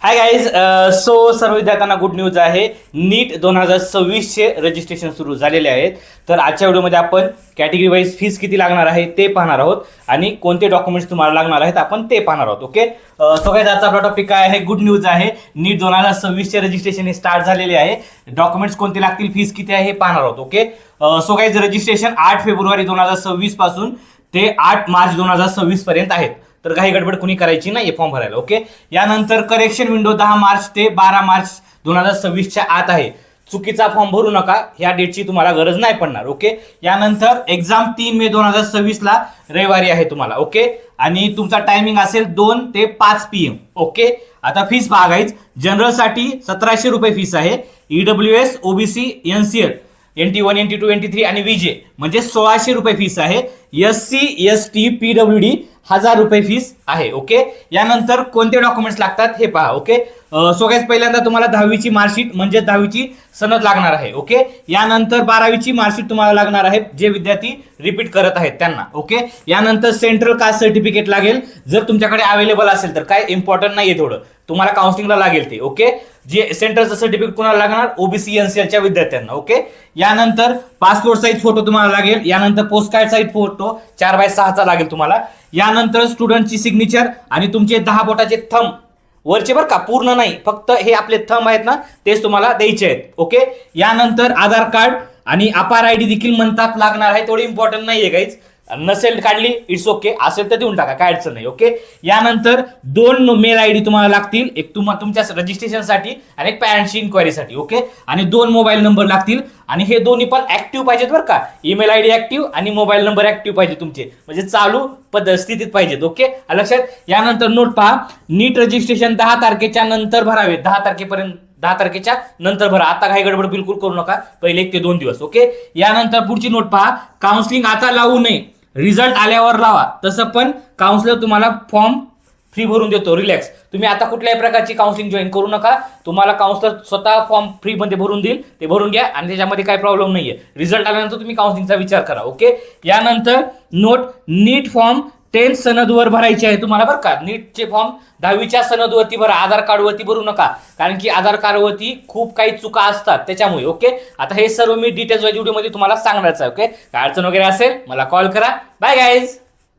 Hi guys. सर्व विद्यार्थ्यांना good news आहे. नीट 2026चे रजिस्ट्रेशन सुरू झालेले आहेत. तर आजच्या व्हिडिओमध्ये आपण कॅटेगरी वाईज फीस किती लागणार आहे ते पाहणार आहोत आणि कोणते डॉक्युमेंट्स तुम्हाला लागणार आहेत आपण ते पाहणार आहोत. ओके, सो गाईज आजचा आपला टॉपिक काय आहे? गुड न्यूज आहे. नीट 2026चे रजिस्ट्रेशन हे स्टार्ट झालेले आहे. डॉक्युमेंट्स कोणते लागतील, फीस किती आहे हे पाहणार आहोत. Okay, so guys registration 8 February 2026 पासून ते 8 मार्च 2026 पर्यंत आहेत. तर काही गडबड कुणी करायची नाही फॉर्म भरायला. ओके, यानंतर करेक्शन विंडो 10 मार्च ते 12 मार्च 2026च्या आत आहे. चुकीचा फॉर्म भरू नका, ह्या डेटची तुम्हाला गरज नाही पडणार. ओके, यानंतर एक्झाम 3 मे 2026ला रविवारी आहे तुम्हाला. ओके, आणि तुमचा टायमिंग असेल 2 ते 5 PM. ओके, आता फीस पहा गाईज. जनरलसाठी 1700 रुपये फीस आहे. EWS OBC NCL NT1 NT2 NT3 आणि VJ म्हणजे 1600 रुपये फीस आहे. SC ST PWD 1000 रुपये फीस आहे. ओके, यानंतर कोणते डॉक्युमेंट्स लागतात हे पहा. ओके, सो गाईज पहिल्यांदा तुम्हाला 10वीची मार्कशीट म्हणजे 10वीची सनद लागणार आहे. ओके, यानंतर 12वीची मार्कशीट तुम्हाला लागणार आहे जे विद्यार्थी रिपीट करत आहेत त्यांना. ओके, यानंतर सेंट्रल कास्ट सर्टिफिकेट लागेल जर तुमच्याकडे अवेलेबल असेल तर. काय इम्पॉर्टंट नाहीये, थोडं तुम्हाला काउन्सिलिंगला लागेल ते. ओके, जे सेंट्रलचं सर्टिफिकेट कुणाला लागणार? OBC NCLच्या विद्यार्थ्यांना. ओके, यानंतर पासपोर्ट साईज फोटो तुम्हाला लागेल. यानंतर पोस्ट कार्ड साईज फोटो 4x6चा लागेल तुम्हाला. यानंतर स्टुडंटची सिग्नेचर आणि तुमचे 10 बोटाचे थंब वरचे बरं का, पूर्ण नाही, फक्त हे आपले थंब आहेत ना तेच तुम्हाला द्यायचे आहेत. ओके, यानंतर आधार कार्ड आणि अपार ID देखील म्हणतात लागणार आहे. थोडी इम्पॉर्टंट नाहीये गाईज. नसेल काढली इट्स ओके, असेल तर देऊन टाका, काय अडचण नाही. ओके, यानंतर 2 मेल ID तुम्हाला लागतील, एक तुमच्या रजिस्ट्रेशनसाठी आणि एक पॅरेंट्सची इन्क्वायरीसाठी. ओके, आणि 2 मोबाईल नंबर लागतील आणि हे दोन्ही पण ऍक्टिव्ह पाहिजेत बरं का. ईमेल ID ऍक्टिव्ह आणि मोबाईल नंबर ऍक्टिव्ह पाहिजे तुमचे, म्हणजे चालू स्थितीत पाहिजेत. ओके, लक्षात. यानंतर नोट पहा, नीट रजिस्ट्रेशन 10 तारखेच्या नंतर भरावे. 10 तारखेच्या नंतर भरा. आता काही गडबड बिलकुल करू नका, पहिले 1 ते 2 दिवस. ओके, यानंतर पुढची नोट पहा, काउन्सिलिंग आता लावू नये, रिझल्ट आल्यावर लावा. तसं पण काउन्सिलर तुम्हाला फॉर्म फ्री भरून देतो. रिलॅक्स, तुम्ही आता कुठल्याही प्रकारची काउन्सिलिंग जॉईन करू नका. तुम्हाला काउन्सिलर स्वतः फॉर्म फ्री मध्ये भरून देईल, ते भरून घ्या आणि त्याच्यामध्ये काही प्रॉब्लेम नाहीये. रिझल्ट आल्यानंतर तुम्ही काउन्सिलिंगचा विचार करा. ओके, यानंतर नोट, नीट फॉर्म 10 सनदवर भरायचे आहे तुम्हाला बरं का. नीटचे फॉर्म 10वीच्या सनदवरती भरा, आधार कार्डवरती भरू नका, कारण की आधार कार्डवरती खूप काही चुका असतात त्याच्यामुळे. ओके, आता हे सर्व मी डिटेल्स व्हिडिओमध्ये तुम्हाला सांगणार आहे. ओके, काय अडचण वगैरे असेल मला कॉल करा. Bye guys.